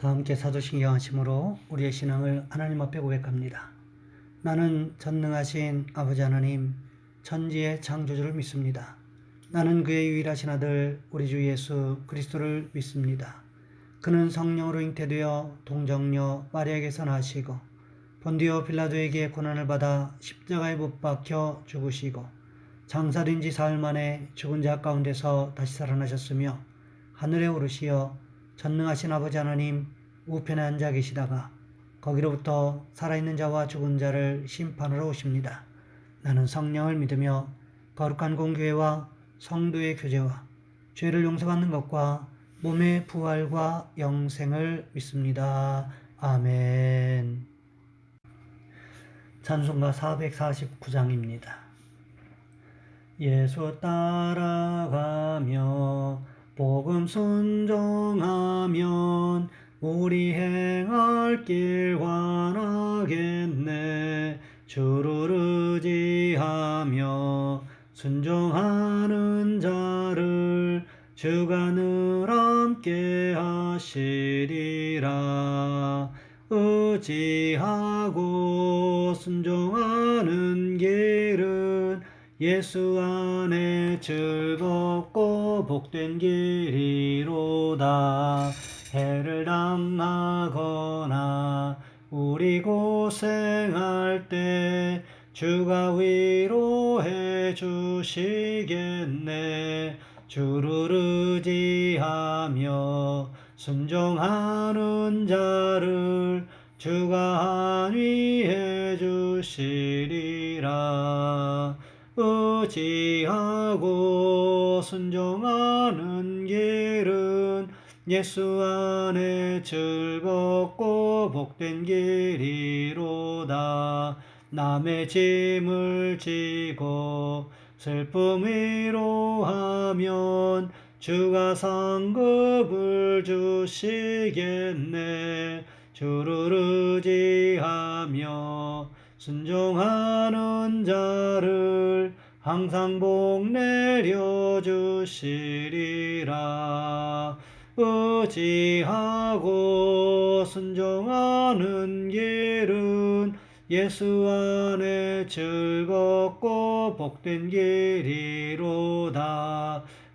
다 함께 사도신경 하심으로 우리의 신앙을 하나님 앞에 고백합니다. 나는 전능하신 아버지 하나님, 천지의 창조주를 믿습니다. 나는 그의 유일하신 아들 우리 주 예수 그리스도를 믿습니다. 그는 성령으로 잉태되어 동정녀 마리아에게서 나시고 본디오 빌라도에게 고난을 받아 십자가에 못 박혀 죽으시고 장사된 지 사흘 만에 죽은 자 가운데서 다시 살아나셨으며 하늘에 오르시어 전능하신 아버지 하나님 우편에 앉아 계시다가 거기로부터 살아있는 자와 죽은 자를 심판하러 오십니다. 나는 성령을 믿으며 거룩한 공교회와 성도의 교제와 죄를 용서받는 것과 몸의 부활과 영생을 믿습니다. 아멘. 찬송가 449장입니다. 예수 따라가며 복음 순종하면 우리 행할 길 환하겠네. 주를 의지하며 순종하는 자를 주가 늘 함께 하시리라. 의지하고 순종하는 길은 예수 안에 즐겁고 복된 길이로다. 해를 당하거나 우리 고생할 때 주가 위로해 주시겠네. 주를 의지하며 순종하는 자를 주가 안위해 주시리라. 의지하고 순종하는 길은 예수 안에 즐겁고 복된 길이로다. 남의 짐을 지고 슬픔 위로하면 주가 상급을 주시겠네. 주를 의지하며 순종하는 자를 항상 복 내려주시리라. 의지하고 순종하는 길은 예수 안에 즐겁고 복된 길이로다.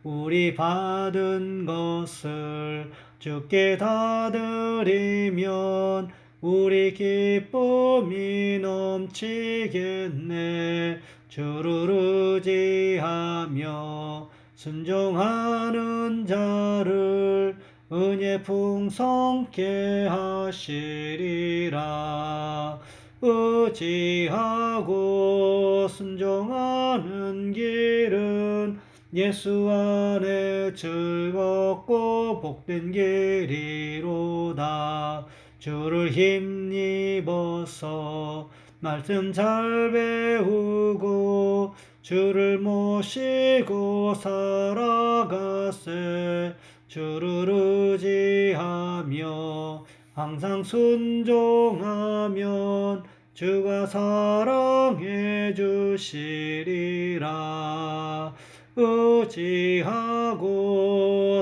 우리 받은 것을 주께 다 드리면 우리 기쁨이 넘치겠네. 주를 의지하며 순종하는 자를 은혜 풍성케 하시리라. 의지하고 순종하는 길은 예수 안에 즐겁고 복된 길이로다. 주를 힘입어서 말씀 잘 배우고 주를 모시고 살아가세. 주를 의지하며 항상 순종하면 주가 사랑해 주시리라. 의지하고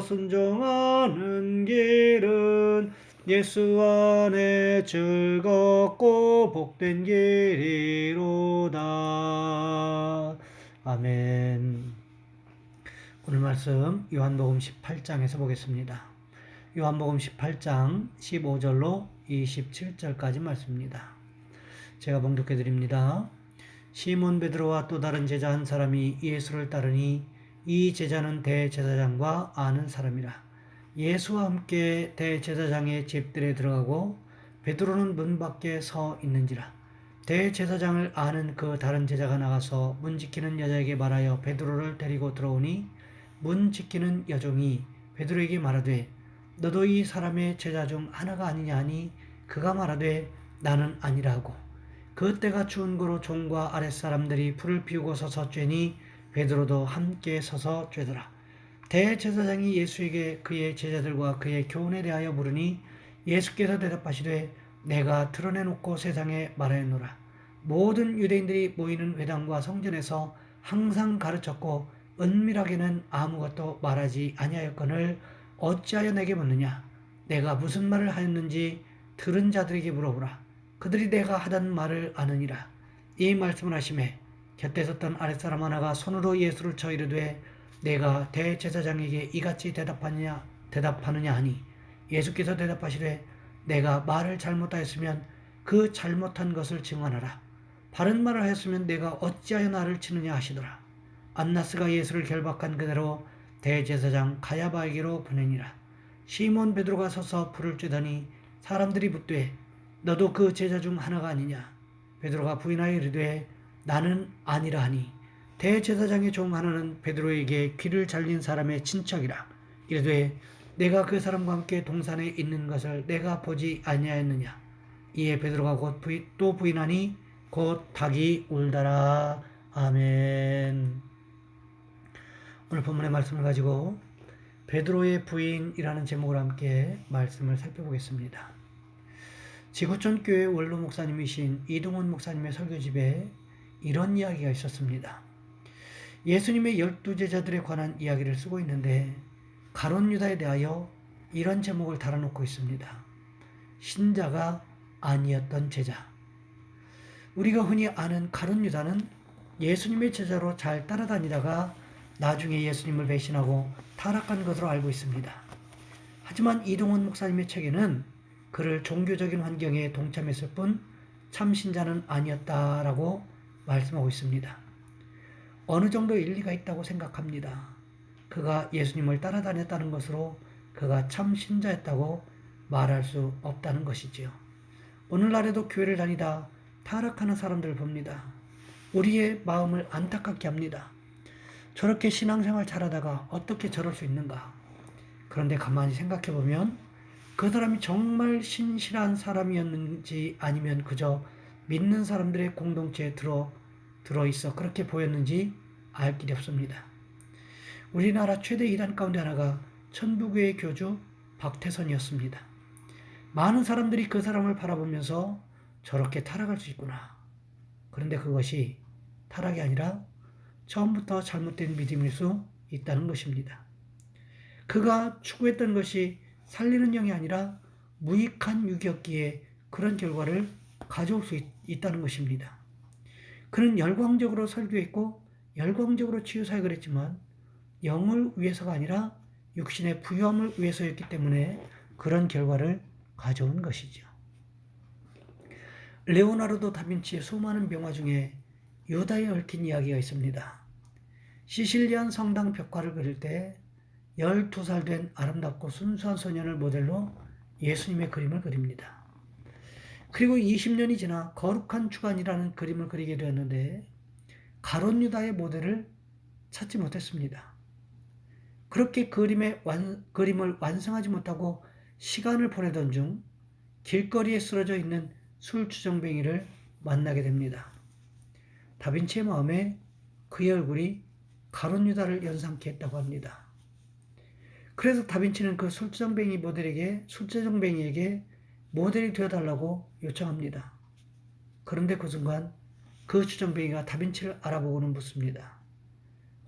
순종하는 길은 예수 안에 즐겁고 복된 길이로다. 아멘. 오늘 말씀 요한복음 18장에서 보겠습니다. 요한복음 18장 15절로 27절까지 말씀입니다. 제가 봉독해 드립니다. 시몬 베드로와 또 다른 제자 한 사람이 예수를 따르니 이 제자는 대제사장과 아는 사람이라. 예수와 함께 대제사장의 집들에 들어가고 베드로는 문 밖에 서 있는지라. 대제사장을 아는 그 다른 제자가 나가서 문 지키는 여자에게 말하여 베드로를 데리고 들어오니 문 지키는 여종이 베드로에게 말하되 너도 이 사람의 제자 중 하나가 아니냐 하니 그가 말하되 나는 아니라 하고 그 때가 추운 고로 종과 아랫사람들이 불을 피우고 서서 쬐니 베드로도 함께 서서 쬐더라. 대제사장이 예수에게 그의 제자들과 그의 교훈에 대하여 물으니 예수께서 대답하시되 내가 드러내놓고 세상에 말하였노라. 모든 유대인들이 모이는 회당과 성전에서 항상 가르쳤고 은밀하게는 아무것도 말하지 아니하였거늘 어찌하여 내게 묻느냐. 내가 무슨 말을 하였는지 들은 자들에게 물어보라. 그들이 내가 하던 말을 아느니라. 이 말씀을 하시매 곁에 섰던 아랫사람 하나가 손으로 예수를 쳐 이르되 내가 대제사장에게 이같이 대답하느냐 하니 예수께서 대답하시되 내가 말을 잘못하였으면 그 잘못한 것을 증언하라. 바른 말을 하였으면 내가 어찌하여 나를 치느냐 하시더라. 안나스가 예수를 결박한 그대로 대제사장 가야바에게로 보내니라. 시몬 베드로가 서서 불을 쬐더니 사람들이 묻되 너도 그 제자 중 하나가 아니냐. 베드로가 부인하여 이르되 나는 아니라 하니 대제사장의 종 하나는 베드로에게 귀를 잘린 사람의 친척이라. 이르되 내가 그 사람과 함께 동산에 있는 것을 내가 보지 아니하였느냐. 이에 베드로가 또 부인하니 곧 닭이 울더라. 아멘. 오늘 본문의 말씀을 가지고 베드로의 부인이라는 제목으로 함께 말씀을 살펴보겠습니다. 지구촌 교회 원로 목사님이신 이동원 목사님의 설교집에 이런 이야기가 있었습니다. 예수님의 12제자들에 관한 이야기를 쓰고 있는데 가룟 유다에 대하여 이런 제목을 달아놓고 있습니다. 신자가 아니었던 제자. 우리가 흔히 아는 가룟 유다는 예수님의 제자로 잘 따라다니다가 나중에 예수님을 배신하고 타락한 것으로 알고 있습니다. 하지만 이동원 목사님의 책에는 그를 종교적인 환경에 동참했을 뿐 참신자는 아니었다라고 말씀하고 있습니다. 어느 정도 일리가 있다고 생각합니다. 그가 예수님을 따라다녔다는 것으로 그가 참신자였다고 말할 수 없다는 것이지요. 오늘날에도 교회를 다니다 타락하는 사람들을 봅니다. 우리의 마음을 안타깝게 합니다. 저렇게 신앙생활 잘하다가 어떻게 저럴 수 있는가? 그런데 가만히 생각해 보면 그 사람이 정말 신실한 사람이었는지 아니면 그저 믿는 사람들의 공동체에 들어있어 그렇게 보였는지 알 길이 없습니다. 우리나라 최대 이단 가운데 하나가 천부교의 교주 박태선이었습니다. 많은 사람들이 그 사람을 바라보면서 저렇게 타락할 수 있구나. 그런데 그것이 타락이 아니라 처음부터 잘못된 믿음일 수 있다는 것입니다. 그가 추구했던 것이 살리는 영이 아니라 무익한 육이었기에 그런 결과를 가져올 수 있다는 것입니다. 그는 열광적으로 설교했고 열광적으로 치유사역을 했지만 영을 위해서가 아니라 육신의 부유함을 위해서였기 때문에 그런 결과를 가져온 것이죠. 레오나르도 다빈치의 수많은 명화 중에 유다에 얽힌 이야기가 있습니다. 시실리안 성당 벽화를 그릴 때 12살 된 아름답고 순수한 소년을 모델로 예수님의 그림을 그립니다. 그리고 20년이 지나 거룩한 주간이라는 그림을 그리게 되었는데 가룟 유다의 모델을 찾지 못했습니다. 그렇게 그림을 완성하지 못하고 시간을 보내던 중 길거리에 쓰러져 있는 술주정뱅이를 만나게 됩니다. 다빈치의 마음에 그의 얼굴이 가룟 유다를 연상케 했다고 합니다. 그래서 다빈치는 그 술주정뱅이에게 모델이 되어달라고 요청합니다. 그런데 그 순간 그 주정뱅이가 다빈치를 알아보고는 묻습니다.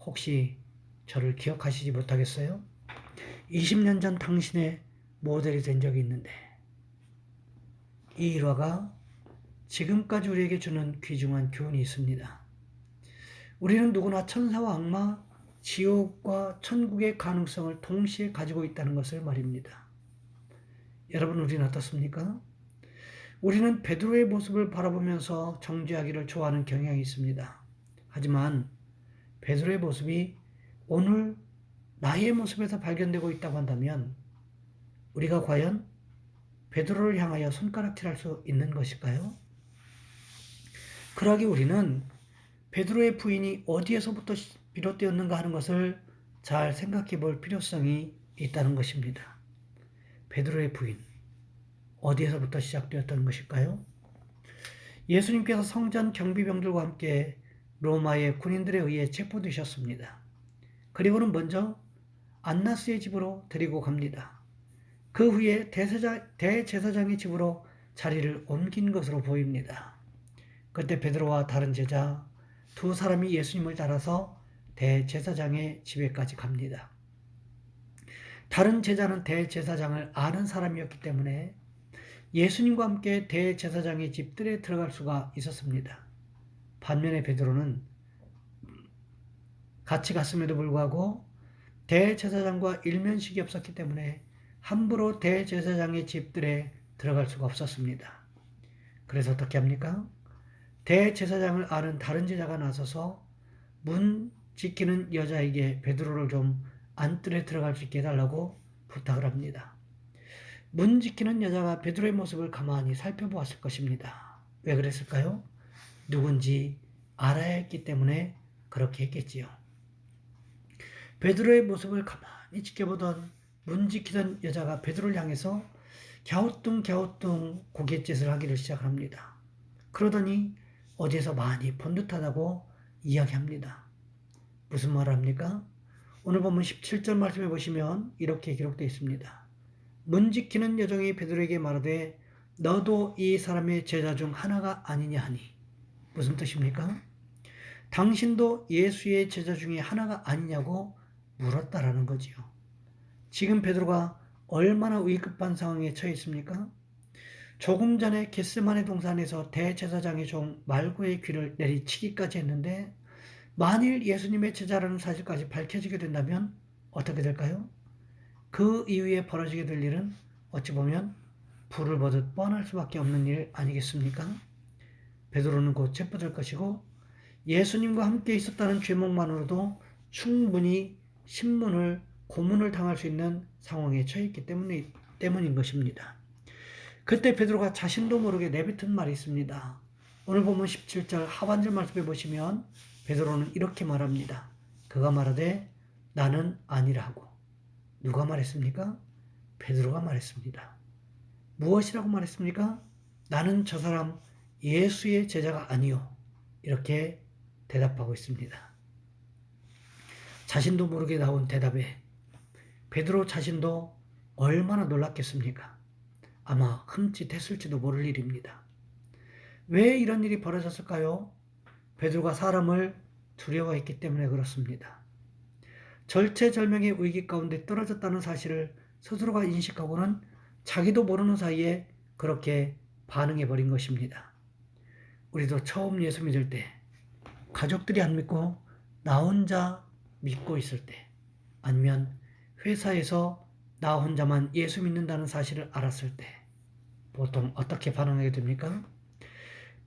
혹시 저를 기억하시지 못하겠어요? 20년 전 당신의 모델이 된 적이 있는데. 이 일화가 지금까지 우리에게 주는 귀중한 교훈이 있습니다. 우리는 누구나 천사와 악마, 지옥과 천국의 가능성을 동시에 가지고 있다는 것을 말입니다. 여러분, 우리는 어떻습니까? 우리는 베드로의 모습을 바라보면서 정죄하기를 좋아하는 경향이 있습니다. 하지만 베드로의 모습이 오늘 나의 모습에서 발견되고 있다고 한다면 우리가 과연 베드로를 향하여 손가락질할 수 있는 것일까요? 그러기 우리는 베드로의 부인이 어디에서부터 비롯되었는가 하는 것을 잘 생각해 볼 필요성이 있다는 것입니다. 베드로의 부인, 어디에서부터 시작되었던 것일까요? 예수님께서 성전 경비병들과 함께 로마의 군인들에 의해 체포되셨습니다. 그리고는 먼저 안나스의 집으로 데리고 갑니다. 그 후에 대제사장의 집으로 자리를 옮긴 것으로 보입니다. 그때 베드로와 다른 제자 두 사람이 예수님을 따라서 대제사장의 집에까지 갑니다. 다른 제자는 대제사장을 아는 사람이었기 때문에 예수님과 함께 대제사장의 집들에 들어갈 수가 있었습니다. 반면에 베드로는 같이 갔음에도 불구하고 대제사장과 일면식이 없었기 때문에 함부로 대제사장의 집들에 들어갈 수가 없었습니다. 그래서 어떻게 합니까? 대제사장을 아는 다른 제자가 나서서 문 지키는 여자에게 베드로를 좀 안뜰에 들어갈 수 있게 해달라고 부탁을 합니다. 문 지키는 여자가 베드로의 모습을 가만히 살펴보았을 것입니다. 왜 그랬을까요? 누군지 알아야 했기 때문에 그렇게 했겠지요. 베드로의 모습을 가만히 지켜보던 문 지키던 여자가 베드로를 향해서 갸우뚱갸우뚱 고갯짓을 하기를 시작합니다. 그러더니 어디서 많이 본 듯하다고 이야기합니다. 무슨 말을 합니까? 오늘 본문 17절 말씀해 보시면 이렇게 기록되어 있습니다. 문 지키는 여종이 베드로에게 말하되 너도 이 사람의 제자 중 하나가 아니냐 하니. 무슨 뜻입니까? 당신도 예수의 제자 중에 하나가 아니냐고 물었다라는 거지요. 지금 베드로가 얼마나 위급한 상황에 처해 있습니까? 조금 전에 겟세마네 동산에서 대제사장의 종 말고의 귀를 내리치기까지 했는데 만일 예수님의 제자라는 사실까지 밝혀지게 된다면 어떻게 될까요? 그 이후에 벌어지게 될 일은 어찌 보면 불을 보듯 뻔할 수밖에 없는 일 아니겠습니까? 베드로는 곧 체포될 것이고 예수님과 함께 있었다는 죄목만으로도 충분히 신문을 고문을 당할 수 있는 상황에 처했기 때문인 것입니다. 그때 베드로가 자신도 모르게 내뱉은 말이 있습니다. 오늘 보면 17절 하반절 말씀해 보시면 베드로는 이렇게 말합니다. 그가 말하되 나는 아니라 하고. 누가 말했습니까? 베드로가 말했습니다. 무엇이라고 말했습니까? 나는 저 사람 예수의 제자가 아니요. 이렇게 대답하고 있습니다. 자신도 모르게 나온 대답에 베드로 자신도 얼마나 놀랐겠습니까? 아마 흠칫했을지도 모를 일입니다. 왜 이런 일이 벌어졌을까요? 베드로가 사람을 두려워했기 때문에 그렇습니다. 절체절명의 위기 가운데 떨어졌다는 사실을 스스로가 인식하고는 자기도 모르는 사이에 그렇게 반응해버린 것입니다. 우리도 처음 예수 믿을 때 가족들이 안 믿고 나 혼자 믿고 있을 때 아니면 회사에서 나 혼자만 예수 믿는다는 사실을 알았을 때 보통 어떻게 반응하게 됩니까?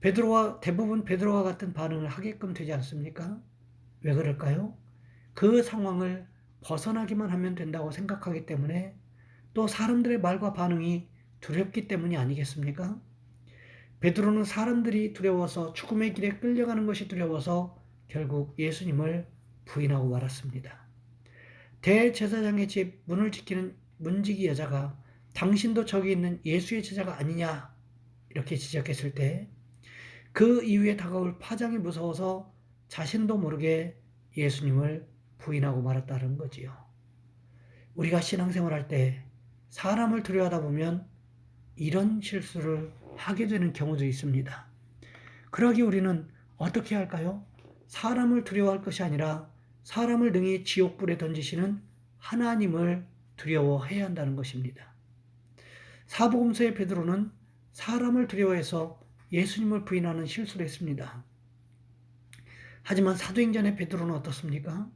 대부분 베드로와 같은 반응을 하게끔 되지 않습니까? 왜 그럴까요? 그 상황을 벗어나기만 하면 된다고 생각하기 때문에 또 사람들의 말과 반응이 두렵기 때문이 아니겠습니까? 베드로는 사람들이 두려워서 죽음의 길에 끌려가는 것이 두려워서 결국 예수님을 부인하고 말았습니다. 대제사장의 집 문을 지키는 문지기 여자가 당신도 저기 있는 예수의 제자가 아니냐 이렇게 지적했을 때 그 이후에 다가올 파장이 무서워서 자신도 모르게 예수님을 부인하고 말았다는 거지요. 우리가 신앙생활할 때 사람을 두려워하다 보면 이런 실수를 하게 되는 경우도 있습니다. 그러기 우리는 어떻게 할까요? 사람을 두려워할 것이 아니라 사람을 능히 지옥불에 던지시는 하나님을 두려워해야 한다는 것입니다. 사복음서의 베드로는 사람을 두려워해서 예수님을 부인하는 실수를 했습니다. 하지만 사도행전의 베드로는 어떻습니까?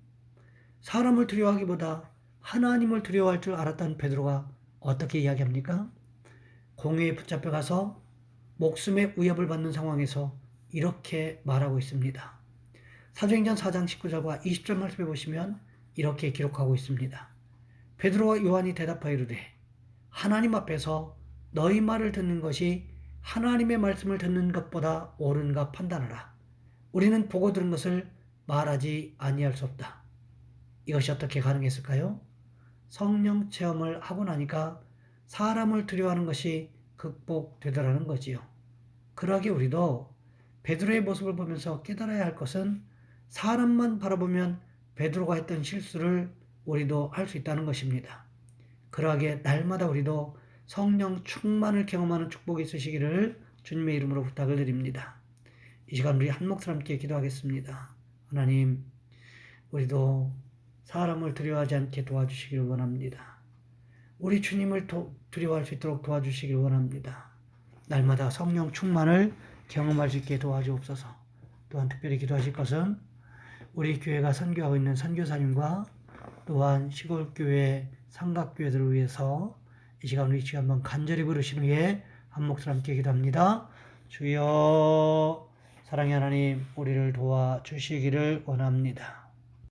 사람을 두려워하기보다 하나님을 두려워할 줄 알았던 베드로가 어떻게 이야기합니까? 공회에 붙잡혀가서 목숨의 위협을 받는 상황에서 이렇게 말하고 있습니다. 사도행전 4장 19절과 20절 말씀해 보시면 이렇게 기록하고 있습니다. 베드로와 요한이 대답하여 이르되 하나님 앞에서 너희 말을 듣는 것이 하나님의 말씀을 듣는 것보다 옳은가 판단하라. 우리는 보고 들은 것을 말하지 아니할 수 없다. 이것이 어떻게 가능했을까요? 성령 체험을 하고 나니까 사람을 두려워하는 것이 극복되더라는 거지요. 그러기 우리도 베드로의 모습을 보면서 깨달아야 할 것은 사람만 바라보면 베드로가 했던 실수를 우리도 할 수 있다는 것입니다. 그러하게 날마다 우리도 성령 충만을 경험하는 축복이 있으시기를 주님의 이름으로 부탁을 드립니다. 이 시간 우리 한 목소리 함께 기도하겠습니다. 하나님, 우리도 사람을 두려워하지 않게 도와주시기를 원합니다. 우리 주님을 두려워할 수 있도록 도와주시길 원합니다. 날마다 성령 충만을 경험할 수 있게 도와주옵소서. 또한 특별히 기도하실 것은 우리 교회가 선교하고 있는 선교사님과 또한 시골교회, 삼각교회들을 위해서 이 시간 우리 주여 한번 간절히 부르신 후에 한 목소리 함께 기도합니다. 주여, 사랑의 하나님, 우리를 도와주시기를 원합니다.